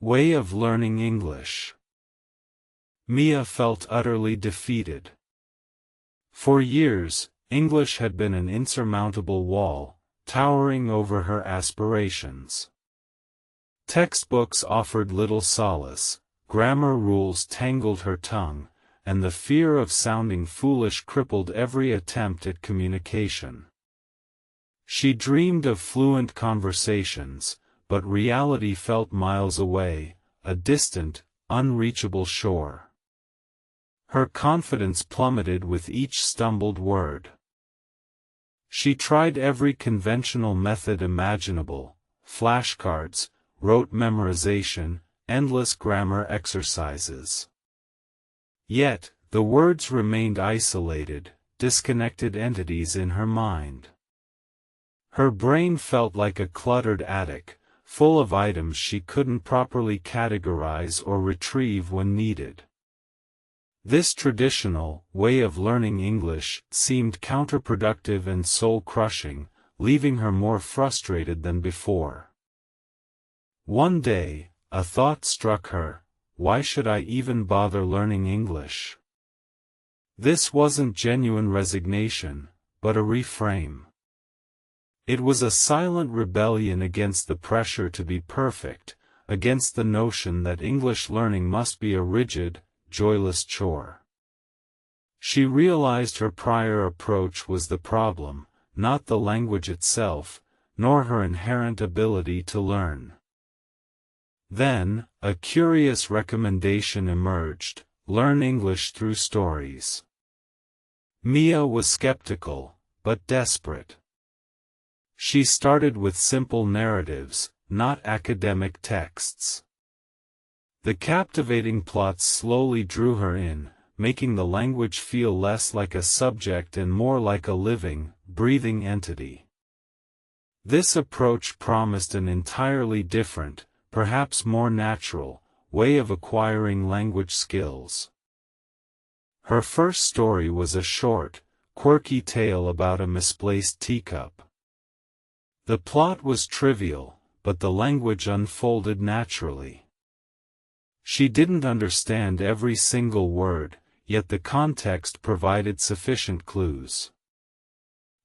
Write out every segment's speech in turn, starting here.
Way of learning English. Mia felt utterly defeated. For years, English had been an insurmountable wall, towering over her aspirations. Textbooks offered little solace, grammar rules tangled her tongue, and the fear of sounding foolish crippled every attempt at communication. She dreamed of fluent conversations, but reality felt miles away, a distant, unreachable shore. Her confidence plummeted with each stumbled word. She tried every conventional method imaginable: flashcards, rote memorization, endless grammar exercises. Yet, the words remained isolated, disconnected entities in her mind. Her brain felt like a cluttered attic, full of items she couldn't properly categorize or retrieve when needed. This traditional way of learning English seemed counterproductive and soul-crushing, leaving her more frustrated than before. One day, a thought struck her: why should I even bother learning English? This wasn't genuine resignation, but a reframe. It was a silent rebellion against the pressure to be perfect, against the notion that English learning must be a rigid, joyless chore. She realized her prior approach was the problem, not the language itself, nor her inherent ability to learn. Then, a curious recommendation emerged: learn English through stories. Mia was skeptical, but desperate. She started with simple narratives, not academic texts. The captivating plots slowly drew her in, making the language feel less like a subject and more like a living, breathing entity. This approach promised an entirely different, perhaps more natural, way of acquiring language skills. Her first story was a short, quirky tale about a misplaced teacup. The plot was trivial, but the language unfolded naturally. She didn't understand every single word, yet the context provided sufficient clues.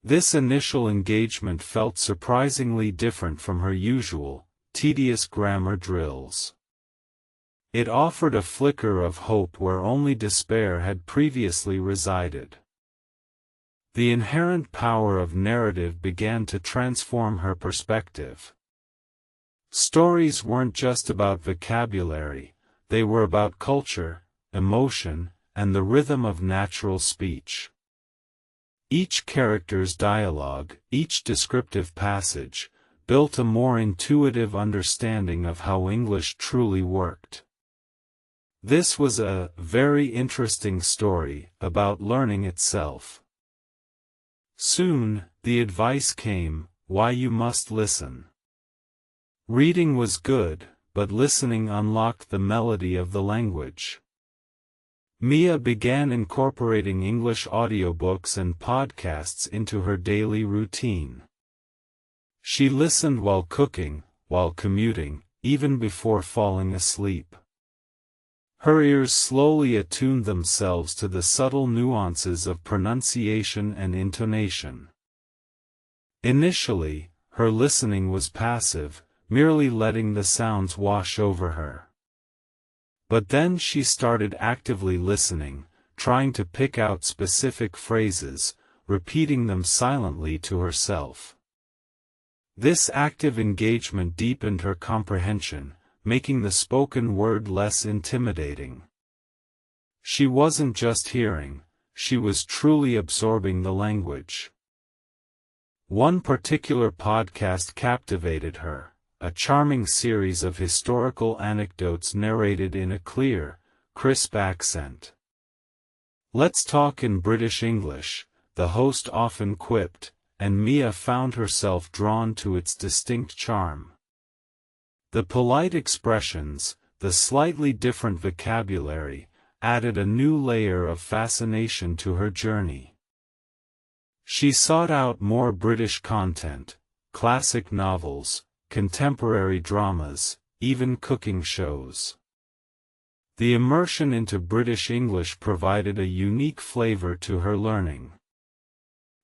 This initial engagement felt surprisingly different from her usual, tedious grammar drills. It offered a flicker of hope where only despair had previously resided. The inherent power of narrative began to transform her perspective. Stories weren't just about vocabulary, they were about culture, emotion, and the rhythm of natural speech. Each character's dialogue, each descriptive passage, built a more intuitive understanding of how English truly worked. This was a very interesting story about learning itself. Soon, the advice came: why you must listen. Reading was good, but listening unlocked the melody of the language. Mia began incorporating English audiobooks and podcasts into her daily routine. She listened while cooking, while commuting, even before falling asleep. Her ears slowly attuned themselves to the subtle nuances of pronunciation and intonation. Initially, her listening was passive, merely letting the sounds wash over her. But then she started actively listening, trying to pick out specific phrases, repeating them silently to herself. This active engagement deepened her comprehension, making the spoken word less intimidating. She wasn't just hearing, she was truly absorbing the language. One particular podcast captivated her, a charming series of historical anecdotes narrated in a clear, crisp accent. "Let's talk in British English," the host often quipped, and Mia found herself drawn to its distinct charm. The polite expressions, the slightly different vocabulary, added a new layer of fascination to her journey. She sought out more British content, classic novels, contemporary dramas, even cooking shows. The immersion into British English provided a unique flavor to her learning.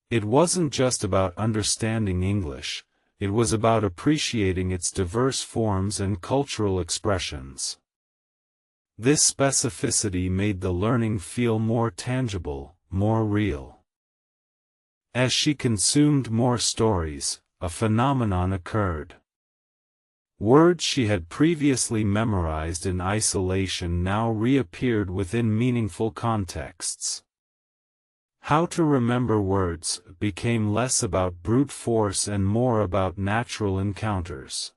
It wasn't just about understanding English, it was about appreciating its diverse forms and cultural expressions. This specificity made the learning feel more tangible, more real. As she consumed more stories, a phenomenon occurred. Words she had previously memorized in isolation now reappeared within meaningful contexts. How to remember words became less about brute force and more about natural encounters.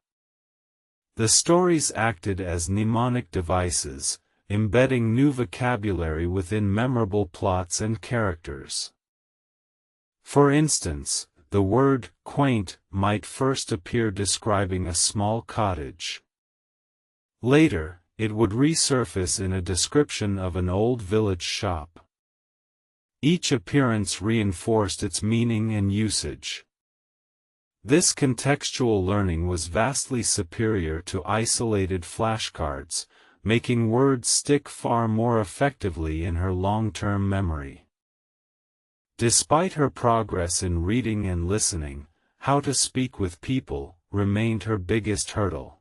The stories acted as mnemonic devices, embedding new vocabulary within memorable plots and characters. For instance, the word quaint might first appear describing a small cottage. Later, it would resurface in a description of an old village shop. Each appearance reinforced its meaning and usage. This contextual learning was vastly superior to isolated flashcards, making words stick far more effectively in her long-term memory. Despite her progress in reading and listening, how to speak with people remained her biggest hurdle.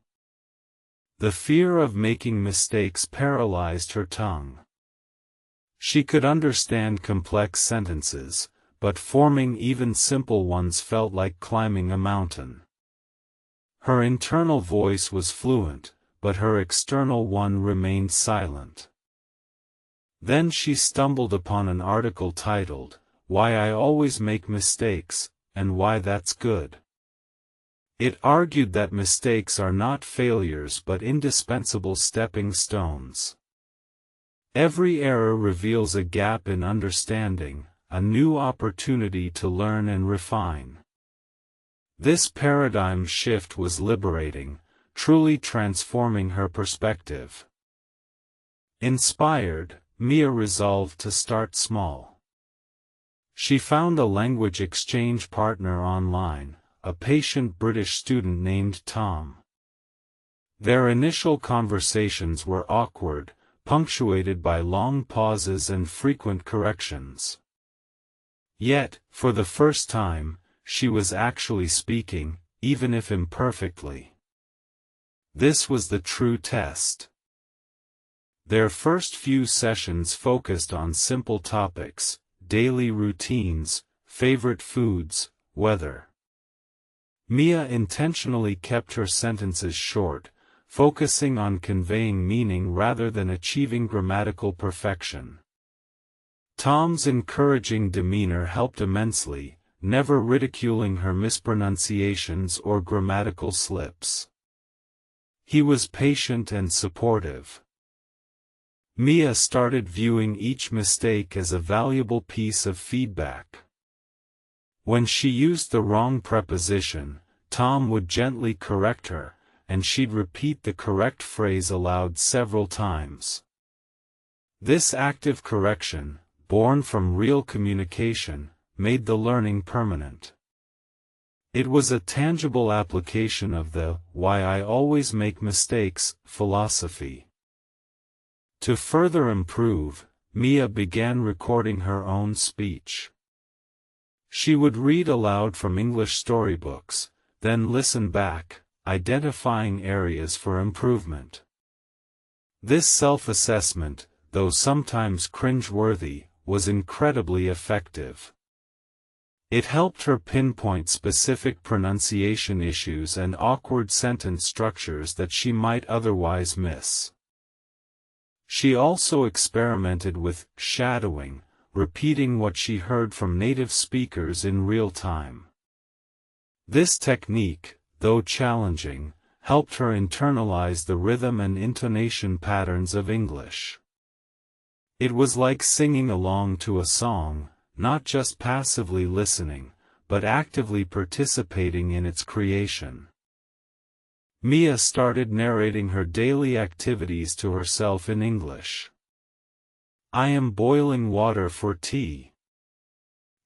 The fear of making mistakes paralyzed her tongue. She could understand complex sentences, but forming even simple ones felt like climbing a mountain. Her internal voice was fluent, but her external one remained silent. Then she stumbled upon an article titled, "Why I Always Make Mistakes, and Why That's Good." It argued that mistakes are not failures but indispensable stepping stones. Every error reveals a gap in understanding, a new opportunity to learn and refine. This paradigm shift was liberating, truly transforming her perspective. Inspired, Mia resolved to start small. She found a language exchange partner online, a patient British student named Tom. Their initial conversations were awkward, punctuated by long pauses and frequent corrections. Yet, for the first time, she was actually speaking, even if imperfectly. This was the true test. Their first few sessions focused on simple topics: daily routines, favorite foods, weather. Mia intentionally kept her sentences short, focusing on conveying meaning rather than achieving grammatical perfection. Tom's encouraging demeanor helped immensely, never ridiculing her mispronunciations or grammatical slips. He was patient and supportive. Mia started viewing each mistake as a valuable piece of feedback. When she used the wrong preposition, Tom would gently correct her, and she'd repeat the correct phrase aloud several times. This active correction, born from real communication, made the learning permanent. It was a tangible application of the "why I always make mistakes" philosophy. To further improve, Mia began recording her own speech. She would read aloud from English storybooks, then listen back, identifying areas for improvement. This self-assessment, though sometimes cringe-worthy, was incredibly effective. It helped her pinpoint specific pronunciation issues and awkward sentence structures that she might otherwise miss. She also experimented with shadowing, repeating what she heard from native speakers in real time. This technique, though challenging, helped her internalize the rhythm and intonation patterns of English. It was like singing along to a song, not just passively listening, but actively participating in its creation. Mia started narrating her daily activities to herself in English. "I am boiling water for tea.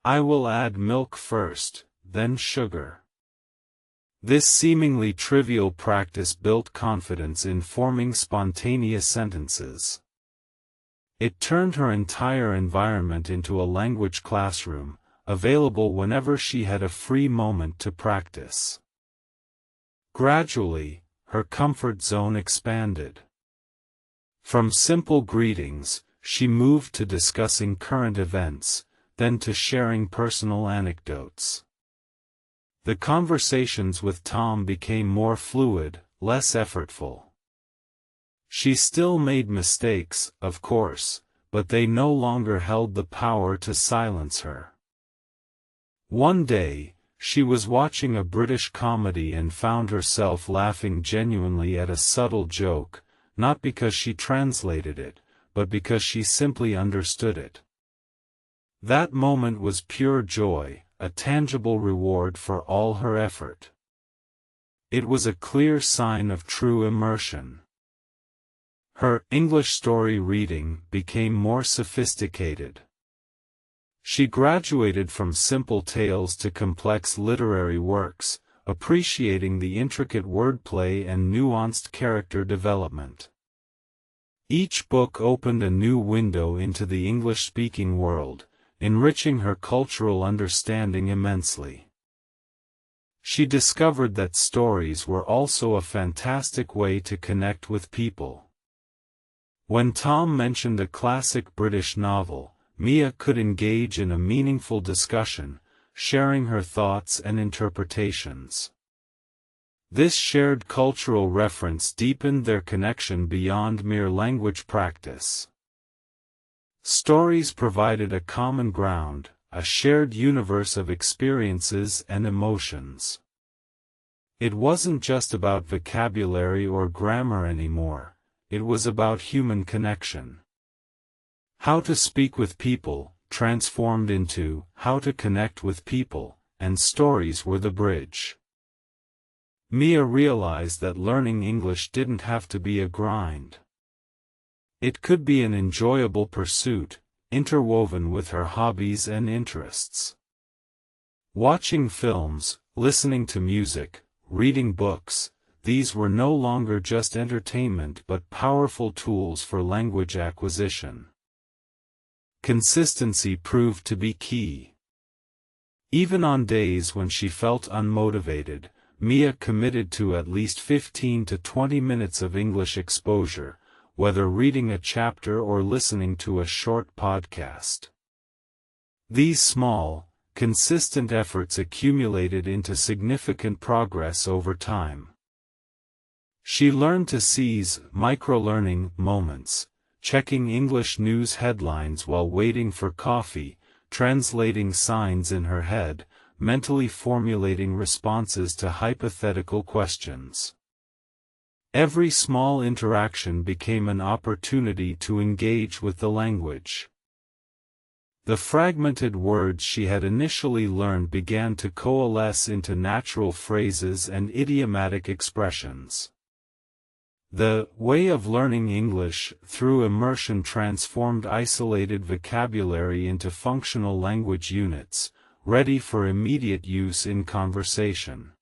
I will add milk first, then sugar. This seemingly trivial practice built confidence in forming spontaneous sentences. It turned her entire environment into a language classroom, available whenever she had a free moment to practice. Gradually, her comfort zone expanded. From simple greetings, she moved to discussing current events, then to sharing personal anecdotes. The conversations with Tom became more fluid, less effortful. She still made mistakes, of course, but they no longer held the power to silence her. One day, she was watching a British comedy and found herself laughing genuinely at a subtle joke, not because she translated it, but because she simply understood it. That moment was pure joy, a tangible reward for all her effort. It was a clear sign of true immersion. Her English story reading became more sophisticated. She graduated from simple tales to complex literary works, appreciating the intricate wordplay and nuanced character development. Each book opened a new window into the English-speaking world, enriching her cultural understanding immensely. She discovered that stories were also a fantastic way to connect with people. When Tom mentioned a classic British novel, Mia could engage in a meaningful discussion, sharing her thoughts and interpretations. This shared cultural reference deepened their connection beyond mere language practice. Stories provided a common ground, a shared universe of experiences and emotions. It wasn't just about vocabulary or grammar anymore, it was about human connection. How to speak with people transformed into how to connect with people, and stories were the bridge. Mia realized that learning English didn't have to be a grind. It could be an enjoyable pursuit, interwoven with her hobbies and interests. Watching films, listening to music, reading books, these were no longer just entertainment but powerful tools for language acquisition. Consistency proved to be key. Even on days when she felt unmotivated, Mia committed to at least 15 to 20 minutes of English exposure, whether reading a chapter or listening to a short podcast. These small, consistent efforts accumulated into significant progress over time. She learned to seize micro-learning moments, checking English news headlines while waiting for coffee, translating signs in her head, mentally formulating responses to hypothetical questions. Every small interaction became an opportunity to engage with the language. The fragmented words she had initially learned began to coalesce into natural phrases and idiomatic expressions. The way of learning English through immersion transformed isolated vocabulary into functional language units, ready for immediate use in conversation.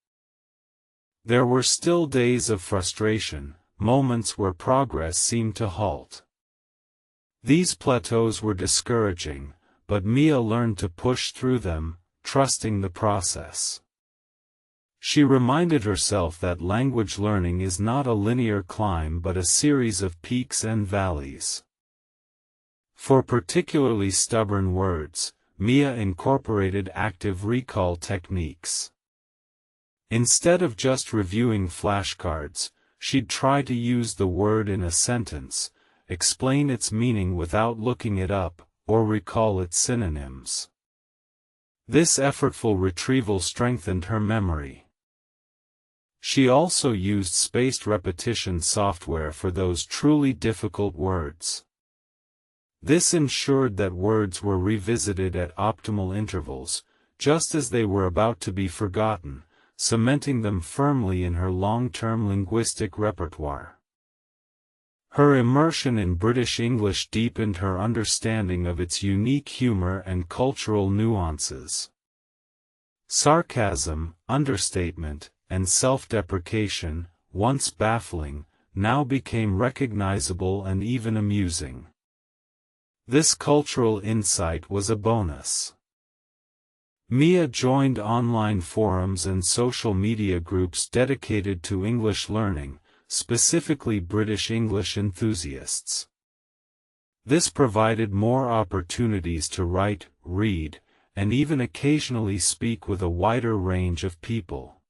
There were still days of frustration, moments where progress seemed to halt. These plateaus were discouraging, but Mia learned to push through them, trusting the process. She reminded herself that language learning is not a linear climb but a series of peaks and valleys. For particularly stubborn words, Mia incorporated active recall techniques. Instead of just reviewing flashcards, she'd try to use the word in a sentence, explain its meaning without looking it up, or recall its synonyms. This effortful retrieval strengthened her memory. She also used spaced repetition software for those truly difficult words. This ensured that words were revisited at optimal intervals, just as they were about to be forgotten, cementing them firmly in her long-term linguistic repertoire. Her immersion in British English deepened her understanding of its unique humor and cultural nuances. Sarcasm, understatement, and self-deprecation, once baffling, now became recognizable and even amusing. This cultural insight was a bonus. Mia joined online forums and social media groups dedicated to English learning, specifically British English enthusiasts. This provided more opportunities to write, read, and even occasionally speak with a wider range of people.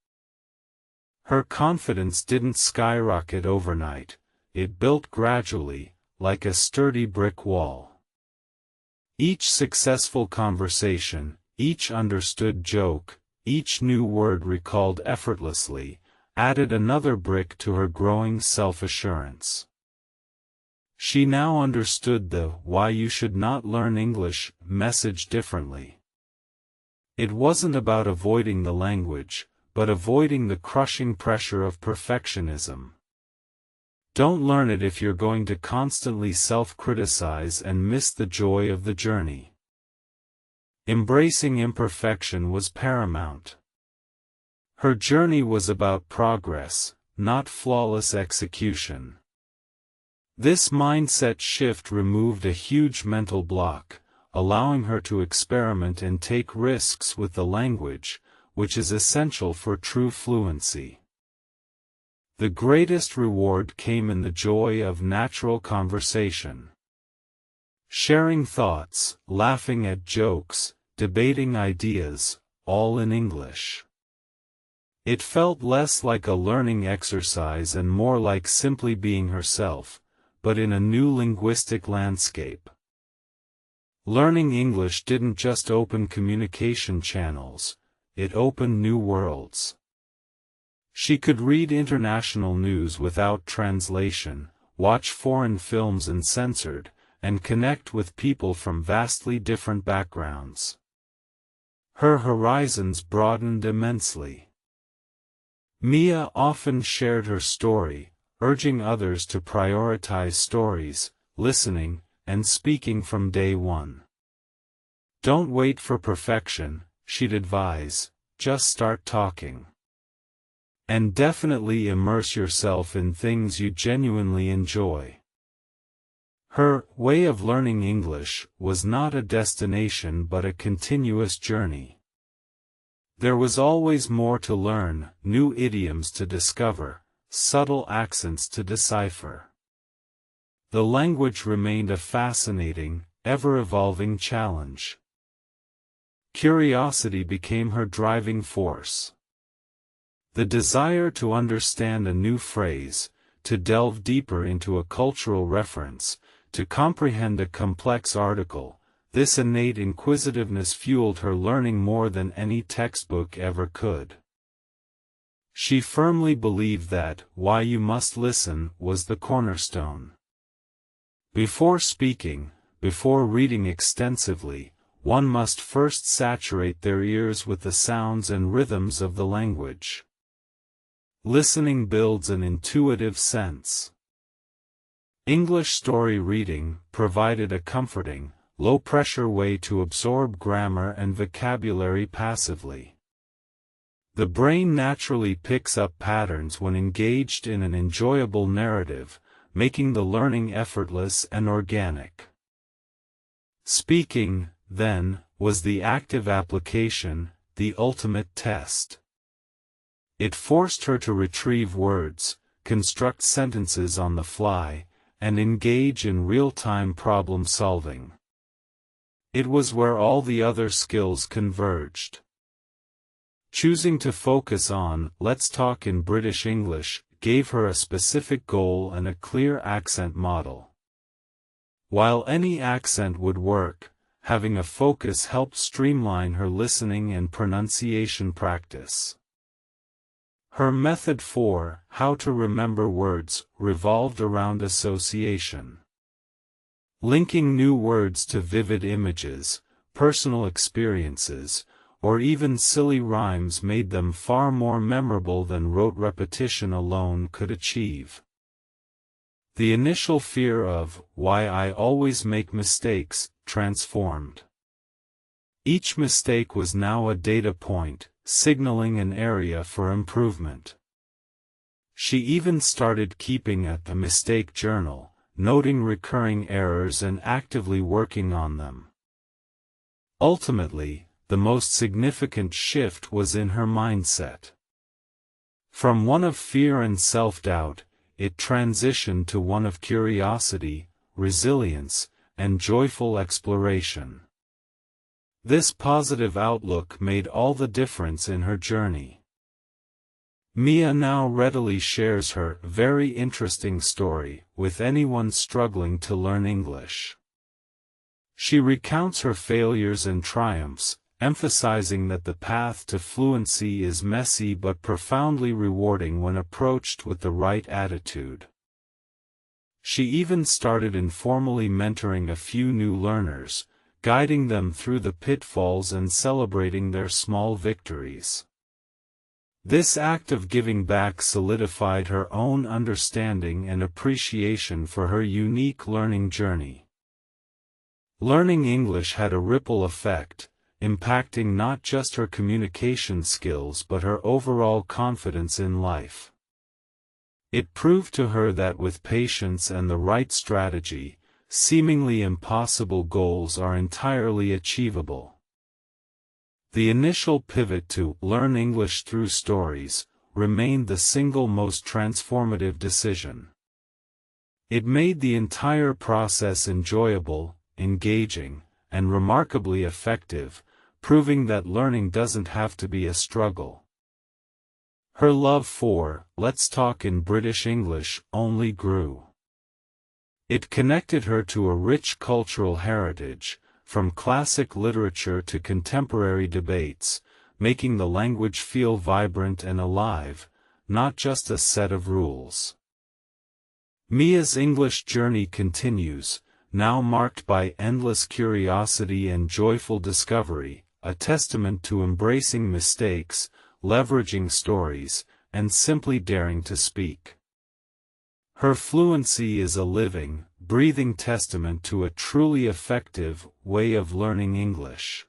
Her confidence didn't skyrocket overnight, it built gradually, like a sturdy brick wall. Each successful conversation, each understood joke, each new word recalled effortlessly, added another brick to her growing self-assurance. She now understood the "why you should not learn English" message differently. It wasn't about avoiding the language, but avoiding the crushing pressure of perfectionism. Don't learn it if you're going to constantly self-criticize and miss the joy of the journey. Embracing imperfection was paramount. Her journey was about progress, not flawless execution. This mindset shift removed a huge mental block, allowing her to experiment and take risks with the language, which is essential for true fluency. The greatest reward came in the joy of natural conversation. Sharing thoughts, laughing at jokes, debating ideas, all in English. It felt less like a learning exercise and more like simply being herself, but in a new linguistic landscape. Learning English didn't just open communication channels, it opened new worlds. She could read international news without translation, watch foreign films uncensored, and connect with people from vastly different backgrounds. Her horizons broadened immensely. Mia often shared her story, urging others to prioritize stories, listening, and speaking from day one. Don't wait for perfection, she'd advise, just start talking. And definitely immerse yourself in things you genuinely enjoy. Her way of learning English was not a destination but a continuous journey. There was always more to learn, new idioms to discover, subtle accents to decipher. The language remained a fascinating, ever-evolving challenge. Curiosity became her driving force. The desire to understand a new phrase, to delve deeper into a cultural reference, to comprehend a complex article, this innate inquisitiveness fueled her learning more than any textbook ever could. She firmly believed that "why you must listen" was the cornerstone. Before speaking, before reading extensively, one must first saturate their ears with the sounds and rhythms of the language. Listening builds an intuitive sense. English story reading provided a comforting, low-pressure way to absorb grammar and vocabulary passively. The brain naturally picks up patterns when engaged in an enjoyable narrative, making the learning effortless and organic. Speaking, then, was the active application, the ultimate test. It forced her to retrieve words, construct sentences on the fly, and engage in real-time problem-solving. It was where all the other skills converged. Choosing to focus on "let's talk in British English" gave her a specific goal and a clear accent model. While any accent would work, having a focus helped streamline her listening and pronunciation practice. Her method for "how to remember words" revolved around association. Linking new words to vivid images, personal experiences, or even silly rhymes made them far more memorable than rote repetition alone could achieve. The initial fear of "why I always make mistakes" transformed Each mistake was now a data point, signaling an area for improvement. She even started keeping a mistake journal, noting recurring errors and actively working on them. Ultimately, the most significant shift was in her mindset. From one of fear and self-doubt, it transitioned to one of curiosity, resilience, and joyful exploration. This positive outlook made all the difference in her journey. Mia now readily shares her very interesting story with anyone struggling to learn English. She recounts her failures and triumphs, emphasizing that the path to fluency is messy but profoundly rewarding when approached with the right attitude. She even started informally mentoring a few new learners, guiding them through the pitfalls and celebrating their small victories. This act of giving back solidified her own understanding and appreciation for her unique learning journey. Learning English had a ripple effect, impacting not just her communication skills but her overall confidence in life. It proved to her that with patience and the right strategy, seemingly impossible goals are entirely achievable. The initial pivot to learn English through stories remained the single most transformative decision. It made the entire process enjoyable, engaging, and remarkably effective, proving that learning doesn't have to be a struggle. Her love for "Let's Talk in British English" only grew. It connected her to a rich cultural heritage, from classic literature to contemporary debates, making the language feel vibrant and alive, not just a set of rules. Mia's English journey continues, now marked by endless curiosity and joyful discovery, a testament to embracing mistakes, leveraging stories, and simply daring to speak. Her fluency is a living, breathing testament to a truly effective way of learning English.